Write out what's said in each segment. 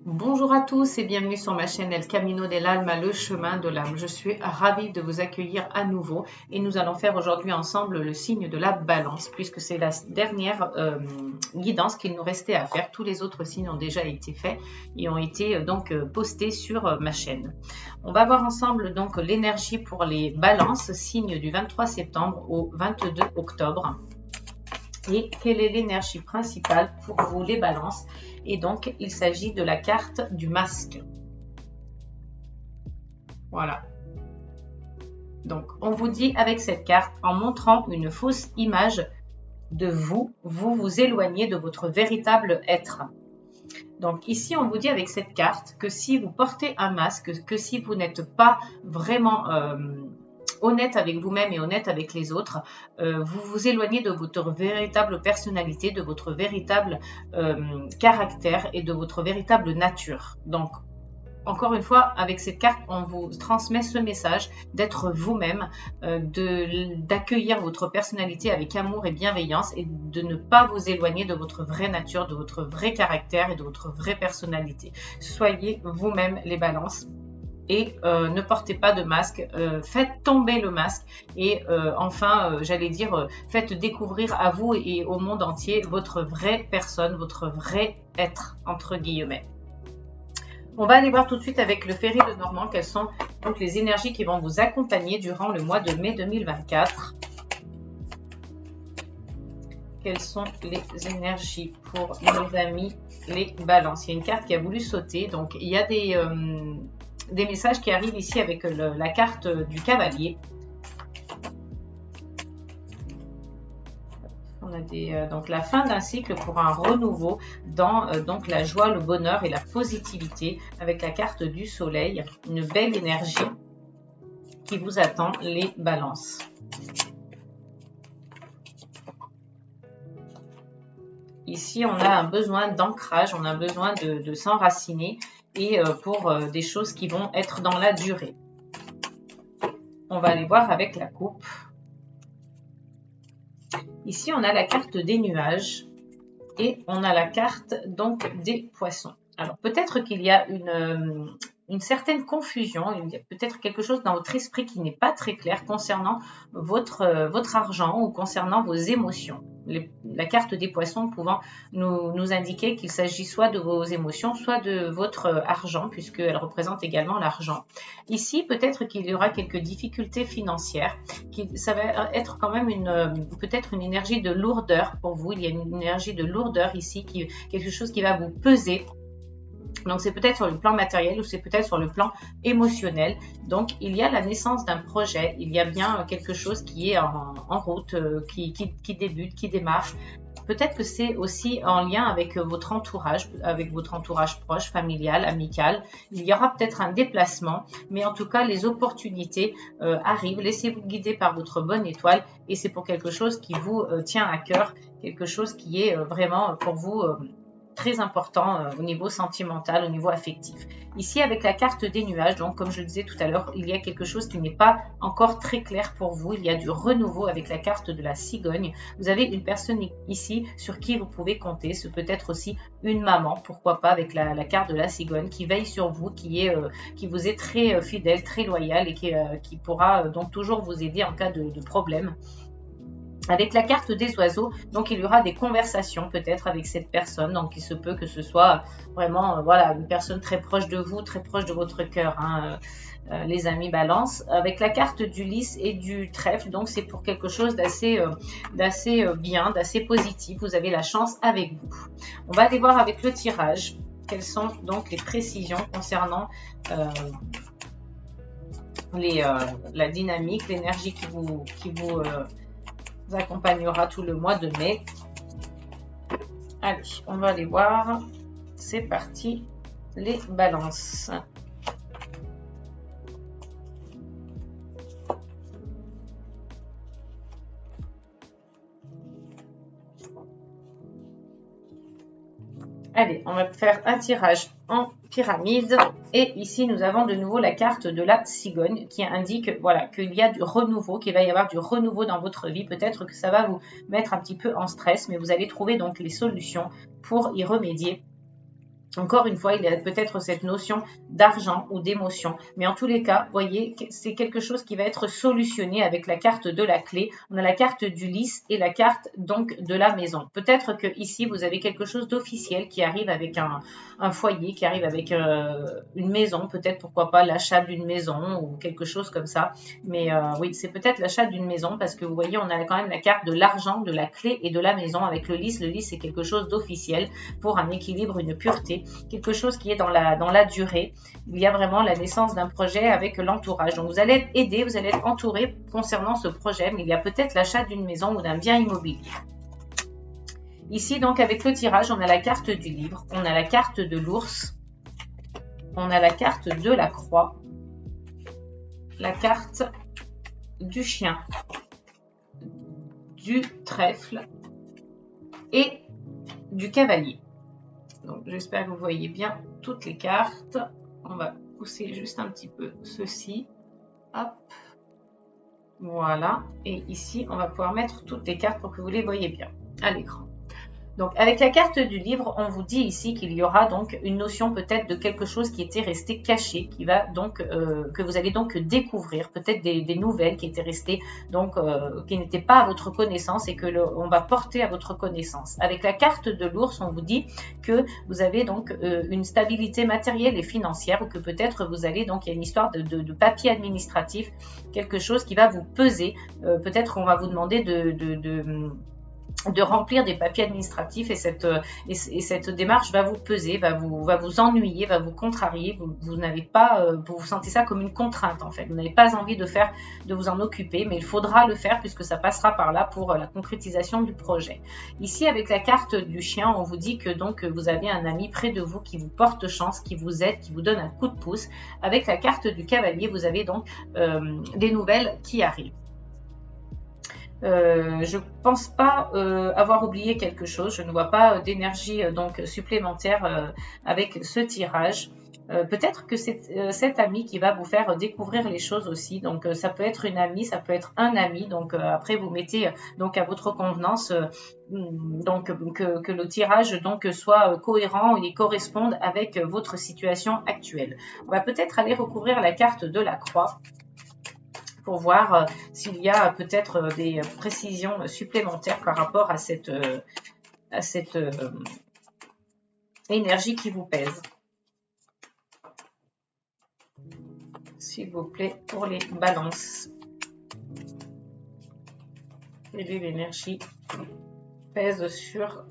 Bonjour à tous et bienvenue sur ma chaîne El Camino del Alma, le chemin de l'âme. Je suis ravie de vous accueillir à nouveau et nous allons faire aujourd'hui ensemble le signe de la balance puisque c'est la dernière guidance qu'il nous restait à faire. Tous les autres signes ont déjà été faits et ont été postés sur ma chaîne. On va voir ensemble donc l'énergie pour les balances, signe du 23 septembre au 22 octobre. Et quelle est l'énergie principale pour vous les balances? Et donc il s'agit de la carte du masque. Voilà. Donc on vous dit avec cette carte, en montrant une fausse image de vous, vous vous éloignez de votre véritable être. Donc ici on vous dit avec cette carte que si vous portez un masque, que si vous n'êtes pas vraiment honnête avec vous-même et honnête avec les autres, vous vous éloignez de votre véritable personnalité, de votre véritable caractère et de votre véritable nature. Donc, encore une fois, avec cette carte, on vous transmet ce message d'être vous-même, d'accueillir votre personnalité avec amour et bienveillance et de ne pas vous éloigner de votre vraie nature, de votre vrai caractère et de votre vraie personnalité. Soyez vous-même les balances. Et ne portez pas de masque, faites tomber le masque et j'allais dire, faites découvrir à vous et au monde entier votre vraie personne, votre vrai être, entre guillemets. On va aller voir tout de suite avec le Ferry de Normand quelles sont donc les énergies qui vont vous accompagner durant le mois de mai 2024. Quelles sont les énergies pour nos amis les balances? Il y a une carte qui a voulu sauter, donc il y a des messages qui arrivent ici avec la carte du cavalier. On a donc la fin d'un cycle pour un renouveau dans donc la joie, le bonheur et la positivité avec la carte du soleil. Une belle énergie qui vous attend les balances. Ici, on a un besoin d'ancrage, on a besoin de s'enraciner et pour des choses qui vont être dans la durée. On va aller voir avec la coupe. Ici, on a la carte des nuages et on a la carte donc des poissons. Alors, peut-être qu'il y a une certaine confusion, il y a peut-être quelque chose dans votre esprit qui n'est pas très clair concernant votre argent ou concernant vos émotions. La carte des poissons pouvant nous indiquer qu'il s'agit soit de vos émotions, soit de votre argent, puisqu'elle représente également l'argent. Ici, peut-être qu'il y aura quelques difficultés financières, ça va être quand même peut-être une énergie de lourdeur pour vous. Il y a une énergie de lourdeur ici, quelque chose qui va vous peser. Donc, c'est peut-être sur le plan matériel ou c'est peut-être sur le plan émotionnel. Donc, il y a la naissance d'un projet. Il y a bien quelque chose qui est en route, qui débute, qui démarre. Peut-être que c'est aussi en lien avec votre entourage proche, familial, amical. Il y aura peut-être un déplacement, mais en tout cas, les opportunités arrivent. Laissez-vous guider par votre bonne étoile et c'est pour quelque chose qui vous tient à cœur, quelque chose qui est vraiment pour vous très important au niveau sentimental, au niveau affectif. Ici, avec la carte des nuages, donc comme je le disais tout à l'heure, il y a quelque chose qui n'est pas encore très clair pour vous. Il y a du renouveau avec la carte de la cigogne. Vous avez une personne ici sur qui vous pouvez compter. C'est peut-être aussi une maman, pourquoi pas, avec la carte de la cigogne qui veille sur vous, qui vous est très fidèle, très loyale et qui pourra donc toujours vous aider en cas de problème. Avec la carte des oiseaux, donc il y aura des conversations peut-être avec cette personne, donc il se peut que ce soit vraiment voilà, une personne très proche de vous, très proche de votre cœur, hein, les amis balance. Avec la carte du lys et du trèfle, donc c'est pour quelque chose d'assez bien, d'assez positif, vous avez la chance avec vous. On va aller voir avec le tirage, quelles sont donc les précisions concernant la dynamique, l'énergie qui vous accompagnera tout le mois de mai. Allez, on va aller voir. C'est parti, les balances. Allez, on va faire un tirage en pyramide. Et ici, nous avons de nouveau la carte de la cigogne qui indique voilà, qu'il y a du renouveau, qu'il va y avoir du renouveau dans votre vie. Peut-être que ça va vous mettre un petit peu en stress, mais vous allez trouver donc les solutions pour y remédier. Encore une fois, il y a peut-être cette notion d'argent ou d'émotion. Mais en tous les cas, vous voyez, c'est quelque chose qui va être solutionné avec la carte de la clé. On a la carte du lys et la carte donc de la maison. Peut-être que ici, vous avez quelque chose d'officiel qui arrive avec un foyer, qui arrive avec une maison. Peut-être, pourquoi pas, l'achat d'une maison ou quelque chose comme ça. Mais oui, c'est peut-être l'achat d'une maison parce que vous voyez, on a quand même la carte de l'argent, de la clé et de la maison avec le lys. Le lys, c'est quelque chose d'officiel pour un équilibre, une pureté. Quelque chose qui est dans la durée. Il y a vraiment la naissance d'un projet avec l'entourage. Donc, vous allez être aidé, vous allez être entouré concernant ce projet, mais il y a peut-être l'achat d'une maison ou d'un bien immobilier. Ici, donc, avec le tirage, on a la carte du livre, on a la carte de l'ours, on a la carte de la croix, la carte du chien, du trèfle et du cavalier. Donc, j'espère que vous voyez bien toutes les cartes. On va pousser juste un petit peu ceci. Hop. Voilà. Et ici, on va pouvoir mettre toutes les cartes pour que vous les voyez bien à l'écran. Donc, avec la carte du livre, on vous dit ici qu'il y aura donc une notion peut-être de quelque chose qui était resté caché, qui va donc que vous allez donc découvrir, peut-être des nouvelles qui étaient restées donc qui n'étaient pas à votre connaissance et que on va porter à votre connaissance. Avec la carte de l'ours, on vous dit que vous avez donc une stabilité matérielle et financière ou que peut-être vous allez donc il y a une histoire de papier administratif, quelque chose qui va vous peser. Peut-être qu'on va vous demander de remplir des papiers administratifs et cette démarche va vous peser, va vous ennuyer, va vous contrarier. Vous n'avez pas, vous sentez ça comme une contrainte en fait. Vous n'avez pas envie de vous en occuper, mais il faudra le faire puisque ça passera par là pour la concrétisation du projet. Ici, avec la carte du chien, on vous dit que donc vous avez un ami près de vous qui vous porte chance, qui vous aide, qui vous donne un coup de pouce. Avec la carte du cavalier, vous avez donc des nouvelles qui arrivent. Je pense pas avoir oublié quelque chose. Je ne vois pas d'énergie donc supplémentaire avec ce tirage. Peut-être que c'est cet ami qui va vous faire découvrir les choses aussi. Donc ça peut être une amie, ça peut être un ami. Donc après vous mettez donc à votre convenance donc que le tirage donc soit cohérent et corresponde avec votre situation actuelle. On va peut-être aller recouvrir la carte de la croix pour voir s'il y a peut-être des précisions supplémentaires par rapport à cette énergie qui vous pèse. S'il vous plaît, pour les balances. Quelle est l'énergie qui pèse sur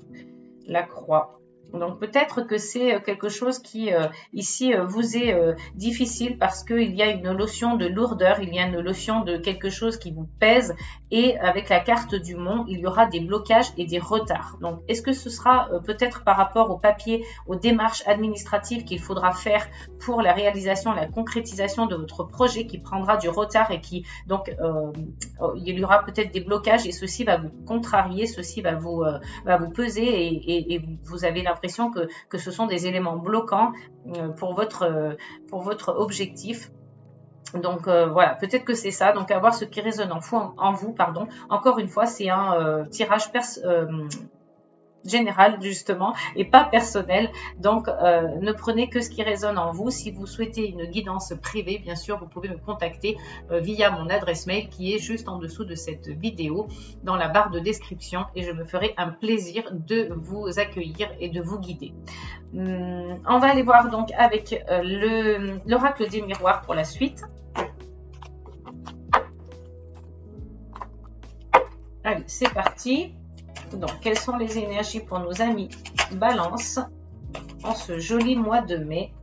la croix? Donc peut-être que c'est quelque chose qui ici vous est difficile parce qu'il y a une notion de lourdeur, il y a une notion de quelque chose qui vous pèse et avec la carte du mont, il y aura des blocages et des retards. Donc est-ce que ce sera peut-être par rapport au papier, aux démarches administratives qu'il faudra faire pour la réalisation, la concrétisation de votre projet qui prendra du retard et qui donc il y aura peut-être des blocages et ceci va vous contrarier, ceci va vous peser et vous avez l'impression que ce sont des éléments bloquants pour votre objectif. Donc voilà, peut-être que c'est ça. Donc à voir ce qui résonne en vous. Pardon. Encore une fois, c'est un tirage général justement et pas personnel. Donc ne prenez que ce qui résonne en vous. Si vous souhaitez une guidance privée, bien sûr vous pouvez me contacter via mon adresse mail qui est juste en dessous de cette vidéo dans la barre de description et je me ferai un plaisir de vous accueillir et de vous guider. On va aller voir donc avec l'oracle des miroirs pour la suite. Allez, c'est parti. Donc, quelles sont les énergies pour nos amis Balance en ce joli mois de mai?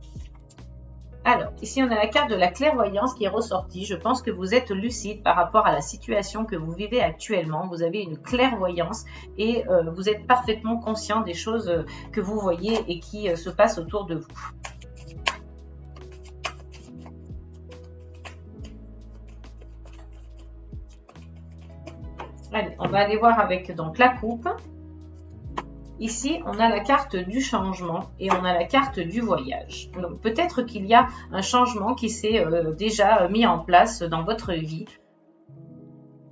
Alors, ici, on a la carte de la clairvoyance qui est ressortie. Je pense que vous êtes lucide par rapport à la situation que vous vivez actuellement. Vous avez une clairvoyance et vous êtes parfaitement conscient des choses que vous voyez et qui se passent autour de vous. Allez, on va aller voir avec donc la coupe. Ici, on a la carte du changement et on a la carte du voyage. Donc peut-être qu'il y a un changement qui s'est déjà mis en place dans votre vie.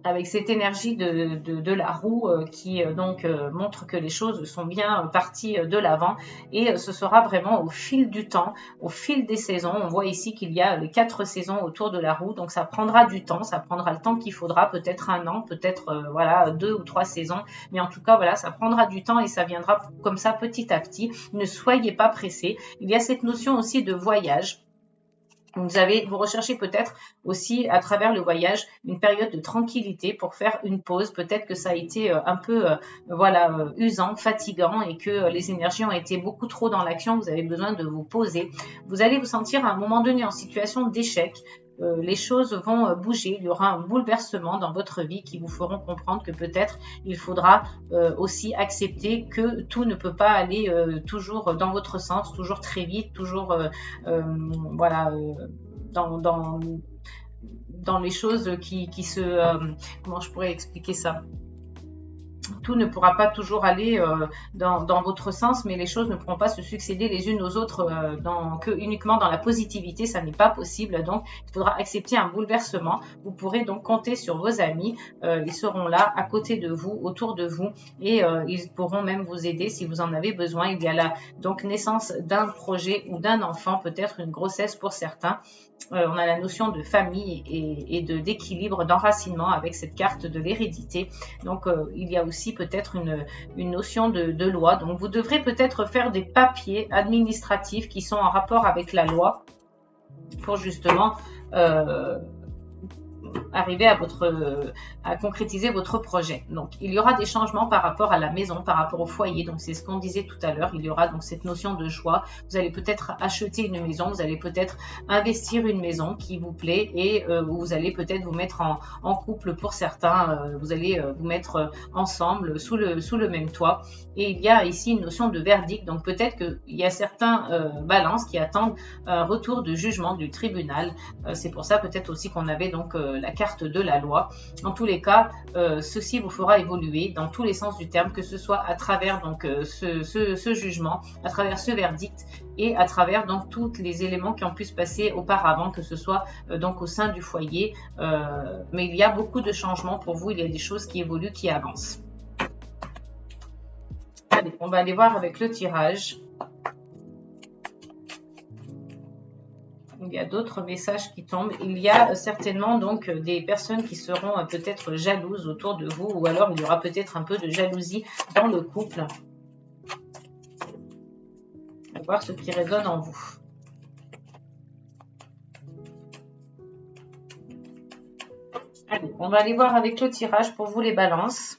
avec cette énergie de la roue qui donc montre que les choses sont bien parties de l'avant, et ce sera vraiment au fil du temps, au fil des saisons. On voit ici qu'il y a les 4 saisons autour de la roue, donc ça prendra du temps, ça prendra le temps qu'il faudra, peut-être 1 an, peut-être voilà 2 ou 3 saisons, mais en tout cas voilà, ça prendra du temps et ça viendra comme ça petit à petit. Ne soyez pas pressés. Il y a cette notion aussi de voyage. Vous recherchez peut-être aussi à travers le voyage une période de tranquillité pour faire une pause. Peut-être que ça a été un peu voilà, usant, fatigant, et que les énergies ont été beaucoup trop dans l'action. Vous avez besoin de vous poser. Vous allez vous sentir à un moment donné en situation d'échec. Les choses vont bouger, il y aura un bouleversement dans votre vie qui vous feront comprendre que peut-être il faudra aussi accepter que tout ne peut pas aller toujours dans votre sens, toujours très vite, toujours voilà, dans les choses qui se... comment je pourrais expliquer ça ? Tout ne pourra pas toujours aller dans votre sens, mais les choses ne pourront pas se succéder les unes aux autres uniquement dans la positivité. Ça n'est pas possible, donc il faudra accepter un bouleversement. Vous pourrez donc compter sur vos amis, ils seront là à côté de vous, autour de vous, et ils pourront même vous aider si vous en avez besoin. Il y a la donc naissance d'un projet ou d'un enfant, peut-être une grossesse pour certains. On a la notion de famille et d'équilibre, d'enracinement avec cette carte de l'hérédité. Donc il y a aussi peut-être une notion de loi. Donc vous devrez peut-être faire des papiers administratifs qui sont en rapport avec la loi pour justement arriver à concrétiser votre projet. Donc il y aura des changements par rapport à la maison, par rapport au foyer. Donc c'est ce qu'on disait tout à l'heure, il y aura donc cette notion de choix. Vous allez peut-être acheter une maison, vous allez peut-être investir une maison qui vous plaît, et vous allez peut-être vous mettre en couple pour certains, vous allez vous mettre ensemble sous le même toit. Et il y a ici une notion de verdict, donc peut-être qu'il y a certains balances qui attendent un retour de jugement du tribunal. C'est pour ça peut-être aussi qu'on avait donc la carte de la loi. En tous les cas, ceci vous fera évoluer dans tous les sens du terme, que ce soit à travers donc ce jugement, à travers ce verdict, et à travers donc tous les éléments qui ont pu se passer auparavant, que ce soit donc au sein du foyer. Mais il y a beaucoup de changements pour vous, il y a des choses qui évoluent, qui avancent. Allez, on va aller voir avec le tirage. Il y a d'autres messages qui tombent. Il y a certainement donc des personnes qui seront peut-être jalouses autour de vous, ou alors il y aura peut-être un peu de jalousie dans le couple. On va voir ce qui résonne en vous. Allez, on va aller voir avec le tirage pour vous les balances.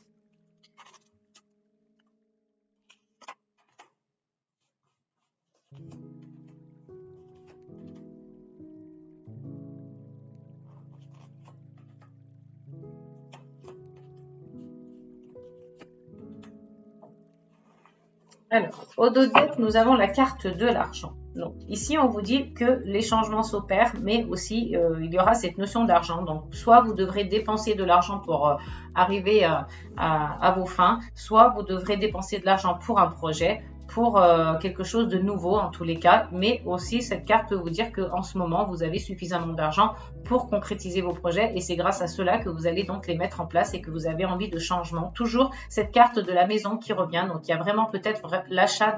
Alors, au dos de deck, nous avons la carte de l'argent. Donc, ici, on vous dit que les changements s'opèrent, mais aussi, il y aura cette notion d'argent. Donc, soit vous devrez dépenser de l'argent pour arriver à vos fins, soit vous devrez dépenser de l'argent pour un projet, pour quelque chose de nouveau en tous les cas, mais aussi cette carte peut vous dire qu'en ce moment vous avez suffisamment d'argent pour concrétiser vos projets, et c'est grâce à cela que vous allez donc les mettre en place et que vous avez envie de changement. Toujours cette carte de la maison qui revient, donc il y a vraiment peut-être l'achat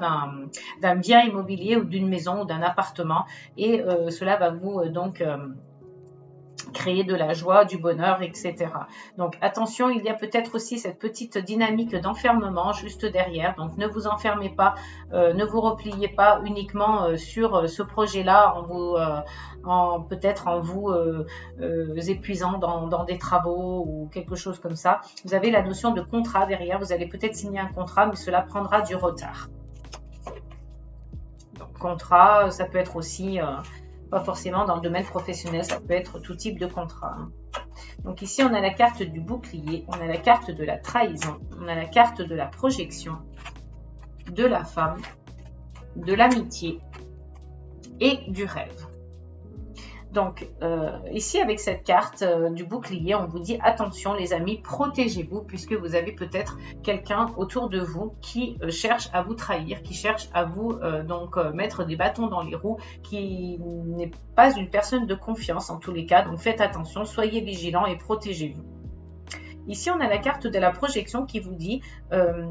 d'un bien immobilier ou d'une maison ou d'un appartement, et cela va vous donc créer de la joie, du bonheur, etc. Donc attention, il y a peut-être aussi cette petite dynamique d'enfermement juste derrière. Donc ne vous enfermez pas, ne vous repliez pas uniquement sur ce projet-là peut-être en vous épuisant dans des travaux ou quelque chose comme ça. Vous avez la notion de contrat derrière. Vous allez peut-être signer un contrat, mais cela prendra du retard. Donc contrat, ça peut être aussi... pas forcément dans le domaine professionnel, ça peut être tout type de contrat. Donc ici, on a la carte du bouclier, on a la carte de la trahison, on a la carte de la projection, de la femme, de l'amitié et du rêve. Donc ici, avec cette carte du bouclier, on vous dit attention les amis, protégez-vous, puisque vous avez peut-être quelqu'un autour de vous qui cherche à vous trahir, qui cherche à vous mettre des bâtons dans les roues, qui n'est pas une personne de confiance en tous les cas. Donc faites attention, soyez vigilants et protégez-vous. Ici, on a la carte de la projection qui vous dit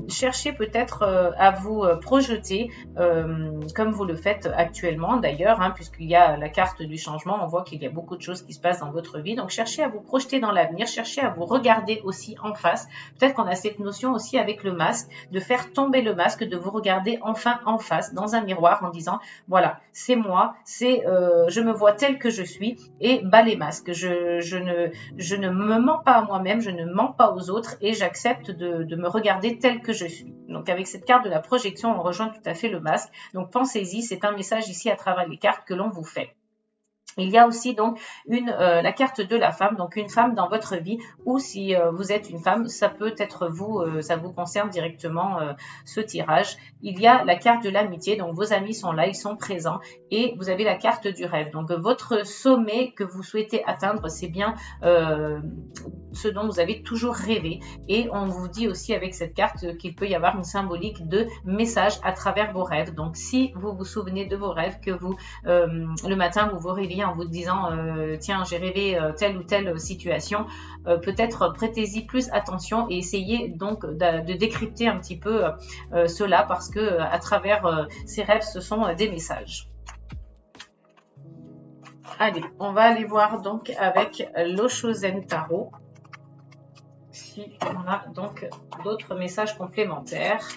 cherchez peut-être à vous projeter comme vous le faites actuellement d'ailleurs, hein, puisqu'il y a la carte du changement, on voit qu'il y a beaucoup de choses qui se passent dans votre vie. Donc, cherchez à vous projeter dans l'avenir, cherchez à vous regarder aussi en face. Peut-être qu'on a cette notion aussi avec le masque, de faire tomber le masque, de vous regarder enfin en face, dans un miroir, en disant, voilà, c'est moi, je me vois tel que je suis, et bas les masques. Je ne me mens pas à moi-même, je ne mens pas aux autres, et j'accepte de me regarder tel que je suis. Donc, avec cette carte de la projection, on rejoint tout à fait le masque. Donc, pensez-y, c'est un message ici à travers les cartes que l'on vous fait. Il y a aussi donc la carte de la femme, donc une femme dans votre vie, ou si vous êtes une femme, ça peut être vous, ça vous concerne directement ce tirage. Il y a la carte de l'amitié, donc vos amis sont là, ils sont présents, et vous avez la carte du rêve. Donc votre sommet que vous souhaitez atteindre, c'est bien ce dont vous avez toujours rêvé. Et on vous dit aussi avec cette carte qu'il peut y avoir une symbolique de message à travers vos rêves. Donc si vous vous souvenez de vos rêves, que vous le matin vous vous réveillez en vous disant tiens, j'ai rêvé telle ou telle situation, peut-être prêtez-y plus attention et essayez donc de décrypter un petit peu cela, parce que à travers ces rêves, ce sont des messages. Allez, on va aller voir donc avec l'Oshozen Tarot si on a donc d'autres messages complémentaires.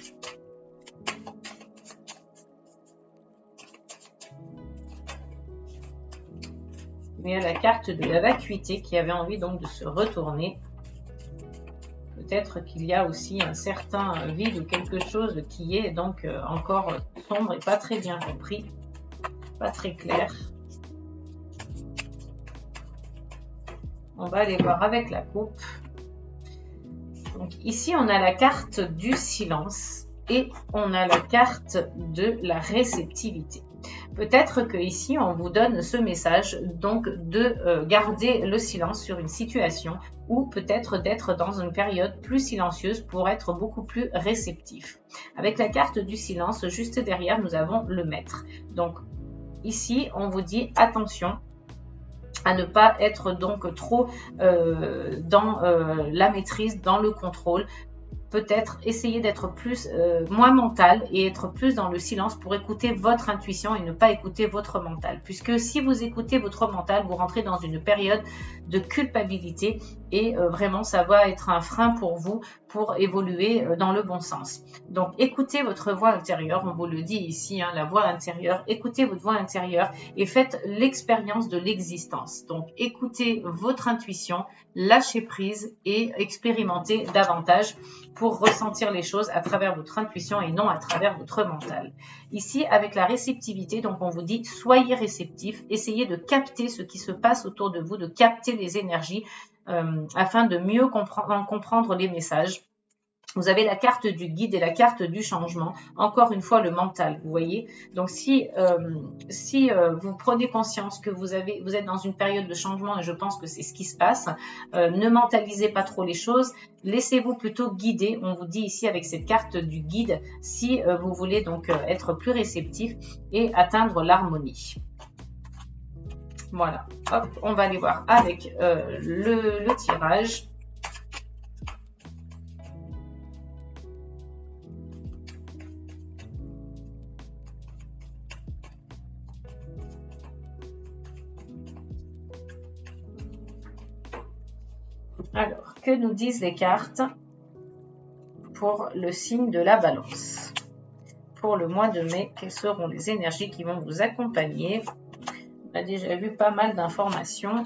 Il y a la carte de la vacuité qui avait envie donc de se retourner. Peut-être qu'il y a aussi un certain vide ou quelque chose qui est donc encore sombre et pas très bien compris, pas très clair. On va aller voir avec la coupe. Donc ici, on a la carte du silence et on a la carte de la réceptivité. Peut-être que ici on vous donne ce message donc de garder le silence sur une situation, ou peut-être d'être dans une période plus silencieuse pour être beaucoup plus réceptif. Avec la carte du silence, juste derrière, nous avons le maître. Donc ici, on vous dit attention à ne pas être donc trop dans la maîtrise, dans le contrôle. Peut-être essayer d'être moins mental et être plus dans le silence pour écouter votre intuition et ne pas écouter votre mental. Puisque si vous écoutez votre mental, vous rentrez dans une période de culpabilité et vraiment ça va être un frein pour vous pour évoluer dans le bon sens. Donc écoutez votre voix intérieure, on vous le dit ici, hein, la voix intérieure, écoutez votre voix intérieure et faites l'expérience de l'existence. Donc écoutez votre intuition, lâchez prise et expérimentez davantage pour ressentir les choses à travers votre intuition et non à travers votre mental. Ici, avec la réceptivité, donc on vous dit soyez réceptif, essayez de capter ce qui se passe autour de vous, de capter les énergies afin de mieux comprendre les messages. Vous avez la carte du guide et la carte du changement. Encore une fois, le mental, vous voyez. Donc, si vous prenez conscience que vous êtes dans une période de changement, et je pense que c'est ce qui se passe, ne mentalisez pas trop les choses. Laissez-vous plutôt guider. On vous dit ici avec cette carte du guide, si vous voulez donc être plus réceptif et atteindre l'harmonie. Voilà. Hop, on va aller voir avec le tirage. Alors, que nous disent les cartes pour le signe de la balance? Pour le mois de mai, quelles seront les énergies qui vont vous accompagner? On a déjà vu pas mal d'informations.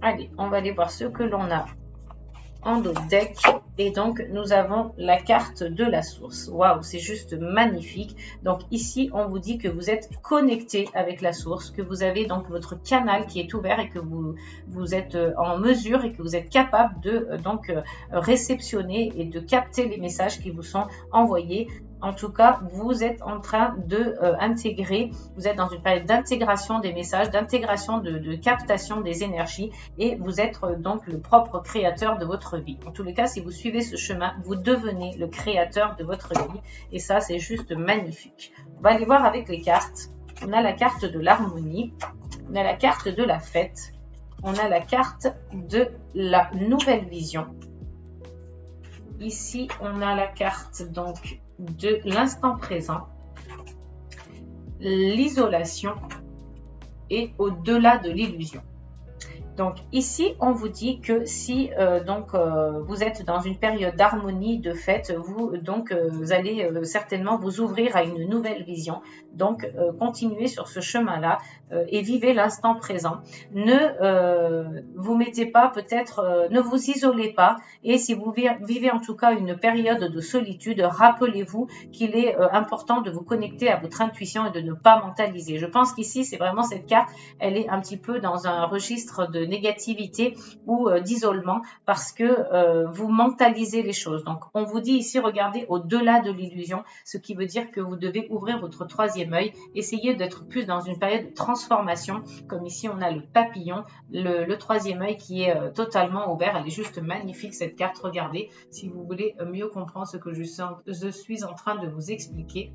Allez, on va aller voir ce que l'on a en dos de deck. Et donc, nous avons la carte de la source. Waouh, c'est juste magnifique. Donc ici, on vous dit que vous êtes connecté avec la source, que vous avez donc votre canal qui est ouvert et que vous êtes en mesure et que vous êtes capable de réceptionner et de capter les messages qui vous sont envoyés. En tout cas, vous êtes en train de intégrer, vous êtes dans une période d'intégration des messages, d'intégration de captation des énergies et vous êtes donc le propre créateur de votre vie. En tous les cas, si vous suivez ce chemin, vous devenez le créateur de votre vie et ça, c'est juste magnifique. On va aller voir avec les cartes. On a la carte de l'harmonie. on a la carte de la fête, on a la carte de la nouvelle vision. Ici, on a la carte donc de l'instant présent, l'isolation et au-delà de l'illusion. Donc ici, on vous dit que si vous êtes dans une période d'harmonie, de fête, vous allez certainement vous ouvrir à une nouvelle vision. Donc continuez sur ce chemin-là et vivez l'instant présent. Ne vous mettez pas peut-être, ne vous isolez pas. Et si vous vivez en tout cas une période de solitude, rappelez-vous qu'il est important de vous connecter à votre intuition et de ne pas mentaliser. Je pense qu'ici, c'est vraiment cette carte, elle est un petit peu dans un registre de négativité ou d'isolement parce que vous mentalisez les choses. Donc on vous dit ici, regardez au-delà de l'illusion, ce qui veut dire que vous devez ouvrir votre troisième œil, essayez d'être plus dans une période de transformation, comme ici on a le papillon, le troisième œil qui est totalement ouvert. Elle est juste magnifique cette carte, regardez si vous voulez mieux comprendre ce que je suis en train de vous expliquer.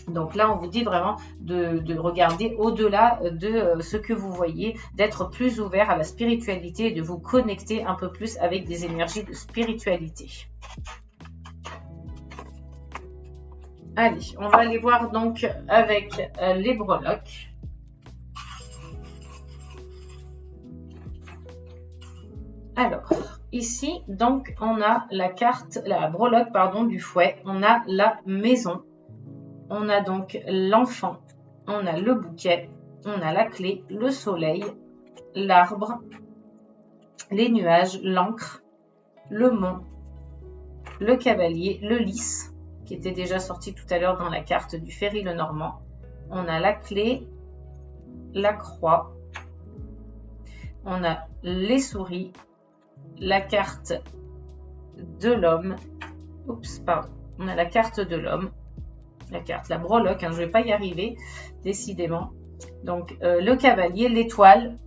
Donc là, on vous dit vraiment de regarder au-delà de ce que vous voyez, d'être plus ouvert à la spiritualité et de vous connecter un peu plus avec des énergies de spiritualité. Allez, on va aller voir donc avec les breloques. Alors, ici, donc, on a la breloque, pardon, du fouet, on a la maison. On a donc l'enfant, on a le bouquet, on a la clé, le soleil, l'arbre, les nuages, l'encre, le mont, le cavalier, le lys, qui était déjà sorti tout à l'heure dans la carte du Ferry le Normand. On a la clé, la croix, on a les souris, la carte de l'homme, on a la carte de l'homme, la breloque, je ne vais pas y arriver, décidément. Donc, le cavalier, l'étoile,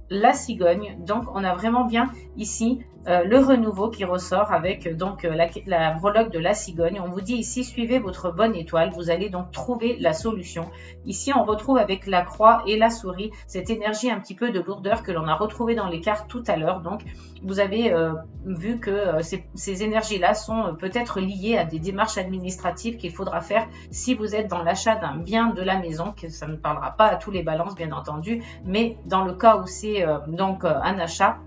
la cigogne. Donc, on a vraiment bien ici le renouveau qui ressort avec donc la breloque de la cigogne. On vous dit ici, suivez votre bonne étoile. Vous allez donc trouver la solution. Ici, on retrouve avec la croix et la souris cette énergie un petit peu de lourdeur que l'on a retrouvée dans les cartes tout à l'heure. Donc, vous avez vu que ces énergies-là sont peut-être liées à des démarches administratives qu'il faudra faire si vous êtes dans l'achat d'un bien de la maison, que ça ne parlera pas à tous les balances, bien entendu, mais dans le cas où c'est un achat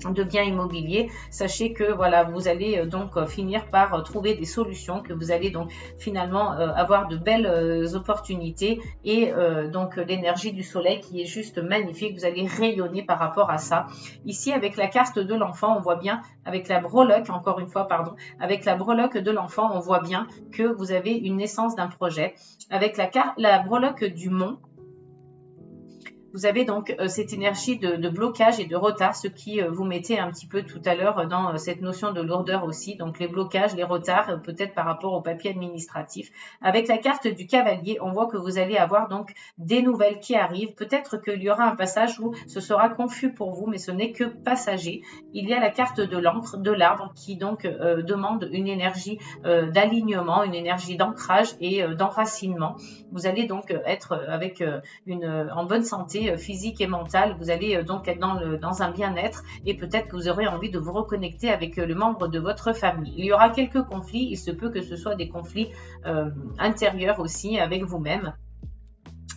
de biens immobiliers, sachez que voilà, vous allez donc finir par trouver des solutions, que vous allez donc finalement avoir de belles opportunités et donc l'énergie du soleil qui est juste magnifique, vous allez rayonner par rapport à ça. Ici avec la carte de l'enfant, on voit bien avec la breloque, encore une fois pardon, avec la breloque de l'enfant, on voit bien que vous avez une naissance d'un projet. Avec la breloque du mont, vous avez donc cette énergie de blocage et de retard, ce qui vous mettait un petit peu tout à l'heure dans cette notion de lourdeur aussi. Donc les blocages, les retards, peut-être par rapport au papier administratif. Avec la carte du cavalier, on voit que vous allez avoir donc des nouvelles qui arrivent. Peut-être qu'il y aura un passage où ce sera confus pour vous, mais ce n'est que passager. Il y a la carte de l'encre, de l'arbre, qui donc demande une énergie d'alignement, une énergie d'ancrage et d'enracinement. Vous allez donc être avec en bonne santé physique et mentale, vous allez donc être dans un bien-être et peut-être que vous aurez envie de vous reconnecter avec le membre de votre famille. Il y aura quelques conflits, il se peut que ce soit des conflits intérieurs aussi avec vous-même.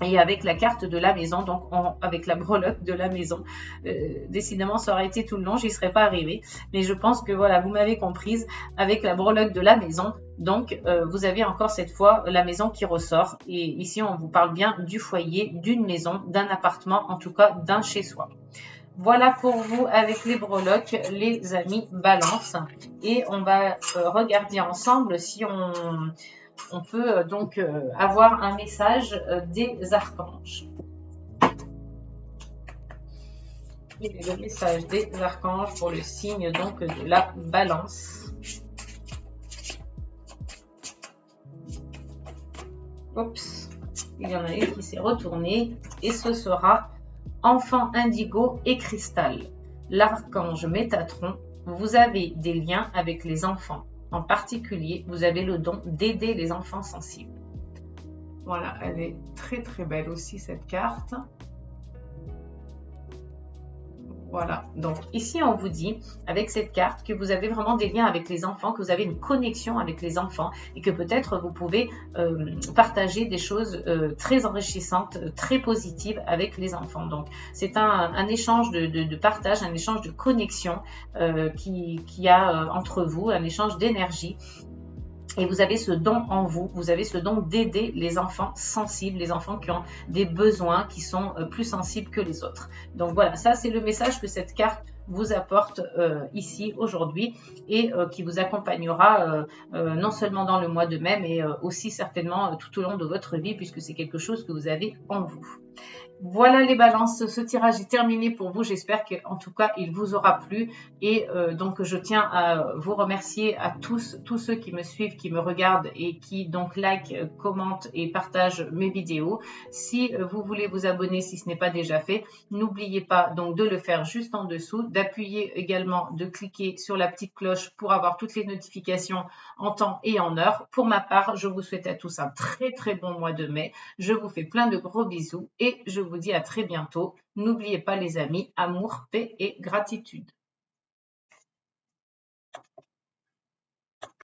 Et avec la carte de la maison, donc avec la breloque de la maison, décidément ça aurait été tout le long, j'y serais pas arrivée, mais je pense que voilà, vous m'avez comprise, avec la breloque de la maison, donc vous avez encore cette fois la maison qui ressort, et ici on vous parle bien du foyer, d'une maison, d'un appartement, en tout cas d'un chez-soi. Voilà pour vous avec les breloques, les amis Balance, et on va regarder ensemble si on peut donc avoir un message des archanges. Quel est le message des archanges pour le signe donc de la Balance? Oups, il y en a une qui s'est retournée et ce sera Enfant indigo et cristal. L'archange Métatron, vous avez des liens avec les enfants. En particulier, vous avez le don d'aider les enfants sensibles. Voilà, elle est très très belle aussi cette carte. Voilà, donc ici on vous dit avec cette carte que vous avez vraiment des liens avec les enfants, que vous avez une connexion avec les enfants et que peut-être vous pouvez partager des choses très enrichissantes, très positives avec les enfants. Donc c'est un échange de partage, un échange de connexion qu'il y a entre vous, un échange d'énergie. Et vous avez ce don en vous, vous avez ce don d'aider les enfants sensibles, les enfants qui ont des besoins qui sont plus sensibles que les autres. Donc voilà, ça c'est le message que cette carte vous apporte ici aujourd'hui et qui vous accompagnera non seulement dans le mois de mai, mais aussi certainement tout au long de votre vie puisque c'est quelque chose que vous avez en vous. Voilà les balances, ce tirage est terminé pour vous. J'espère qu'en tout cas, il vous aura plu. Et donc, je tiens à vous remercier à tous ceux qui me suivent, qui me regardent et qui donc like, commentent et partagent mes vidéos. Si vous voulez vous abonner, si ce n'est pas déjà fait, n'oubliez pas donc de le faire juste en dessous, d'appuyer également, de cliquer sur la petite cloche pour avoir toutes les notifications en temps et en heure. Pour ma part, je vous souhaite à tous un très très bon mois de mai. Je vous fais plein de gros bisous et je vous dis à très bientôt. N'oubliez pas les amis, amour, paix et gratitude.